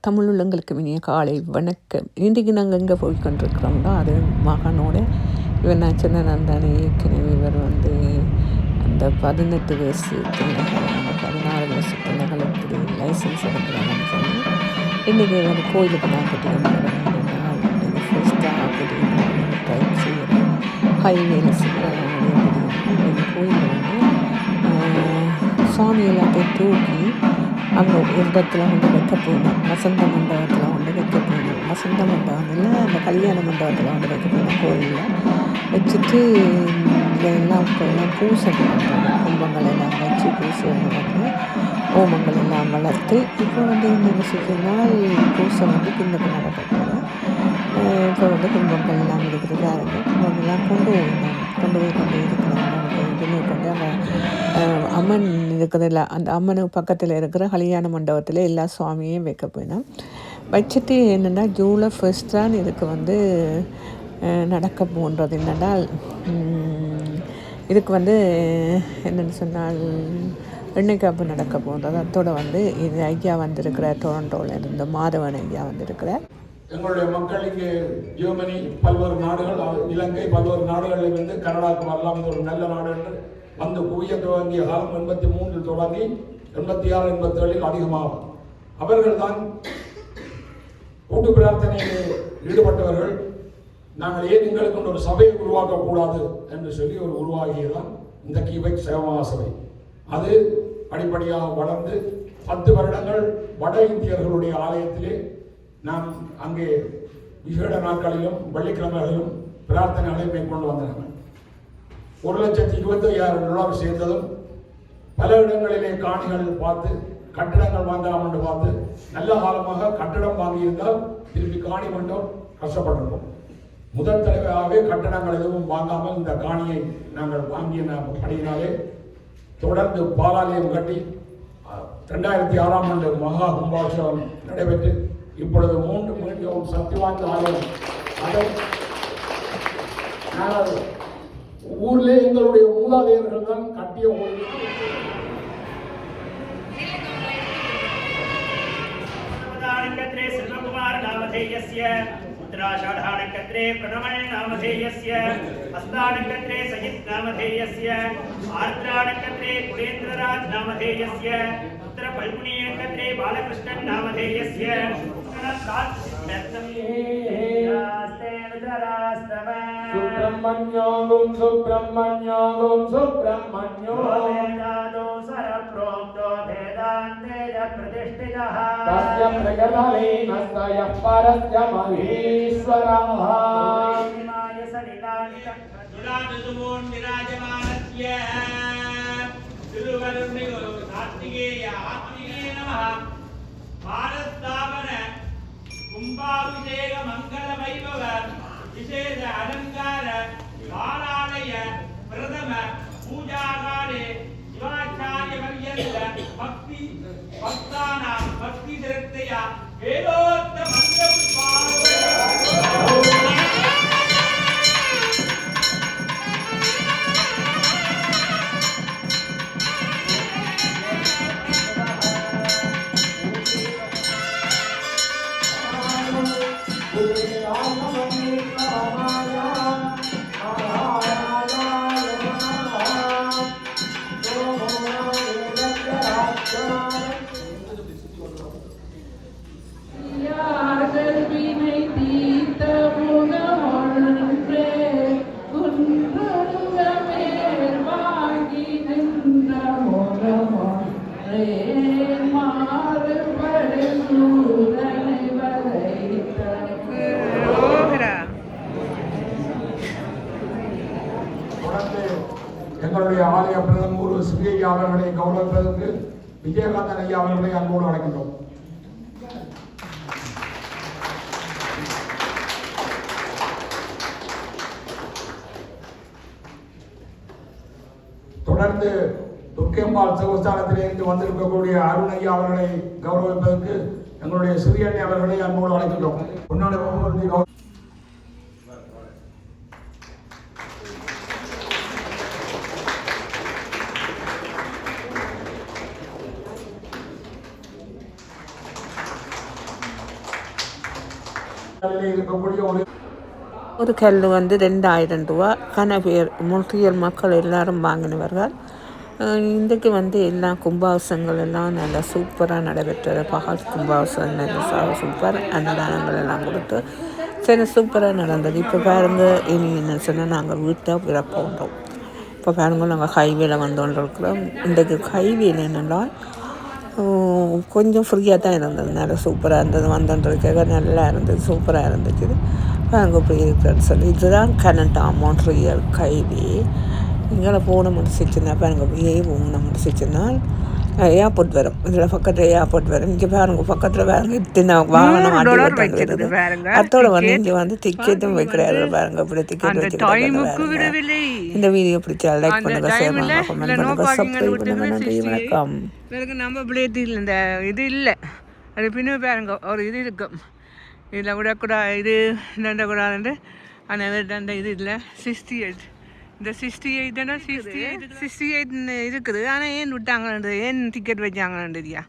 தமிழ் உள்ளங்களுக்கு இனிய காலை வணக்கம். இன்றைக்கு நாங்கள் எங்கே போய் கொண்டிருக்கிறோம்னா, அது மகனோட இவர் நான் சொன்னேன் தானே ஏற்கனவே இவர் வந்து அந்த 18 வயசு பிள்ளைகள் அந்த 16 வயசு பிள்ளைகளுக்கு லைசன்ஸ் எடுக்கிறாங்கன்னு சொல்லி இன்றைக்கி வந்து கோயிலுக்கு நான் கட்டிக்கொண்டு நாள் இன்றைக்கி ஃபர்ஸ்ட்டாக கட்டிக்கொண்டு டைப் செய்கிறேன் ஹைவேல இன்றைக்கி கோயிலில் வந்து சாமி எல்லாத்தையும் தூக்கி அங்கே ஒரு இடத்துல வந்து வைக்க போகணும். வசந்த மண்டபத்தில் வந்து வைக்க போகணும். வசந்த மண்டபத்தில் அந்த கல்யாண மண்டபத்தில் வந்து வைக்க போகணும். கோயிலில் வச்சுட்டு எல்லாம் பூசை பண்ணுறாங்க. கும்பங்கள் எல்லாம் வச்சு பூசை வந்து ஓமங்கள் எல்லாம் வளர்த்து இப்போ வந்து என்ன சொல்லினால் பூசை வந்து பின்னுக்கு நடக்க போகிறோம். இப்போ வந்து கும்பங்கள் எல்லாம் இருக்கிறதா இருக்குது. கும்பங்கள்லாம் கொண்டு இருக்கிறாங்க. கொண்டு அங்கே அம்மன் இருக்கிறதில்ல, அந்த அம்மனுக்கு பக்கத்தில் இருக்கிற கல்யாண மண்டபத்தில் எல்லா சுவாமியும் வைக்க போயினோம். வச்சுட்டு என்னென்னா ஜூலை 1 தான் இதுக்கு வந்து நடக்க போன்றது. என்னென்னால் இதுக்கு வந்து என்னென்னு சொன்னால் எண்ணெய் காப்பு நடக்க போன்றது. அதோடு வந்து இது ஐயா வந்திருக்கிற டொரண்டோவில் இருந்து மாதவன் ஐயா வந்திருக்கிறார். எங்களுடைய மக்கள் இங்கே ஜெர்மனி, பல்வேறு நாடுகள், இலங்கை, பல்வேறு நாடுகளில் இருந்து கனடாவுக்கு வரலாம். ஒரு நல்ல நாடு என்று வந்து குவிய துவங்கிய காலம் 83 தொடங்கி 86, 87 அதிகமாகும். அவர்கள் தான் கூட்டு பிரார்த்தனையில் ஈடுபட்டவர்கள். நாங்கள் ஏன் எங்களுக்கு ஒரு சபையை உருவாக்கக்கூடாது என்று சொல்லி ஒரு உருவாகியதான் இந்த கிபெக் சேவா சபை. அது படிப்படியாக வளர்ந்து 10 வருடங்கள் வட இந்தியர்களுடைய ஆலயத்திலே நாம் அங்கே விசேட நாட்களிலும் வெள்ளிக்கிழமைகளிலும் பிரார்த்தனைகளை மேற்கொண்டு வந்தனர். 1,25,000 சேர்ந்ததும் பல இடங்களிலே காணிகள் பார்த்து கட்டிடங்கள் வாங்கலாம் என்று பார்த்து நல்ல காலமாக கட்டிடம் வாங்கியிருந்தால் திருப்பி காணி கொண்டோம் கஷ்டப்பட்டிருப்போம். முதல் தடவையாகவே கட்டடங்கள் எதுவும் வாங்காமல் இந்த காணியை நாங்கள் வாங்கிய படியினாலே தொடர்ந்து பாலாலயம் கட்டி 2006ஆம் ஆண்டு மகா கும்பாபிஷேகம் நடைபெற்று இப்பொழுது மீண்டும் சக்தி வாய்ந்த ஆலயம். அதை நாங்கள் ஊரிலே எங்களுடைய மூதாதையர்கள் தான் கட்டிய கோயில். उत्तराषाढानक्षत्रे प्रणमण नामधेयस्य, हस्तानक्षत्रे सहित नामधेयस्य, आर्द्रानक्षत्रे कुलेन्द्रराज नामधेयस्य, उत्तरफल्गुनी नक्षत्रे बालकृष्णन नामधेयस्य, सुब्रह्मण्यों सुब्रह्मण्यों सुब्रह्मण्यो सरप्रोक्तो वेदान्तेज प्रतिष्ठितः तस्य प्रगतलेन सयः परस्य महेश्वरः हिमाय सलिलानि दुरादुसुमोन् विराजमानस्य तिरुवरुणिगो कार्तिकेय आत्मिके नमः भारतावन कुम्भाभिषेक मंगल वैभव विशेष अलंकार बालालय प्रथम पूजा काले शिवाचार्य पर्यंत भक्ति भक्तानां भक्ति श्रद्धया वेदोक्त मंत्र எங்களுடைய ஆலய பிரதமர் ஸ்ரீ ஐயா அவர்களை கௌரவிப்பதற்கு விஜயகாந்தன் ஐயா அவர்களை அன்போடு அழைக்கின்றோம். தொடர்ந்து துர்க்கையம்பாள் தேவஸ்தானத்திலிருந்து வந்திருக்கக்கூடிய அருண் ஐயா அவர்களை கௌரவிப்பதற்கு எங்களுடைய சிறியண்ணை அவர்களை அன்போடு அழைக்கின்றோம். முன்னாடி அதிலே இருக்கக்கூடிய ஒரு கல் வந்து 2000 ரூபா. கன பேர் முற்றியல் மக்கள் எல்லாரும் வாங்கினவர்கள். இன்றைக்கு வந்து எல்லா கும்பாபிஷங்கள் எல்லாம் நல்லா சூப்பராக நடைபெற்றது. பகல் கும்பாபிஷம் நல்லா சூப்பர், அன்னதானங்கள் எல்லாம் கொடுத்து சரி சூப்பராக நடந்தது. இப்போ பாருங்க, இனி என்ன சொன்னால் நாங்கள் வீட்டை விடப்போன்றோம். இப்போ பாருங்க, நாங்கள் ஹைவேல வந்துருக்கிறோம். இன்றைக்கு ஹைவேல என்னென்னா கொஞ்சம் ஃப்ரீயாக தான் இருந்தது, நல்லா சூப்பராக இருந்தது. வந்துருக்க நல்லா இருந்தது, சூப்பராக இருந்துச்சு. பாருங்க இப்படி இருக்கிறேன்னு சொல்லி இதுதான் கனடா மான்ட்ரியல் ஹைவே. இங்கே போன முடிச்சிச்சுன்னா பாருங்க, அப்படியே போன முடிச்சிச்சுன்னா ஏர்போர்ட் வரும். இதில் பக்கத்தில் ஏர்போர்ட் வரும். இங்கே பாருங்க பக்கத்தில் பாருங்க இத்தனை வாகனம் வைக்கிறது. அதோட வந்து இங்கே வந்து டிக்கெட்டும் வைக்கிறாரு பாருங்க. இப்படி டிக்கெட் வச்சுக்கிட்டு இந்த வீடியோ பிடிச்சா லைக் பண்ணுங்க, ஷேர் பண்ணுங்க, கமெண்ட் பண்ணுங்க, சப்ஸ்கிரைப் பண்ணுங்க. நன்றி, வணக்கம். நம்ம பிளேட்டில் இந்த இது இல்லை, அது பின்ன பாருங்க ஒரு இது இருக்கும். இதில் விடக்கூடாது, இது கூடாது. ஆனால் அந்த இது இல்லை 68, இந்த 68 68 இருக்குது. ஆனால் ஏன் விட்டாங்கன்றது, ஏன் டிக்கெட் வச்சாங்கன்றியா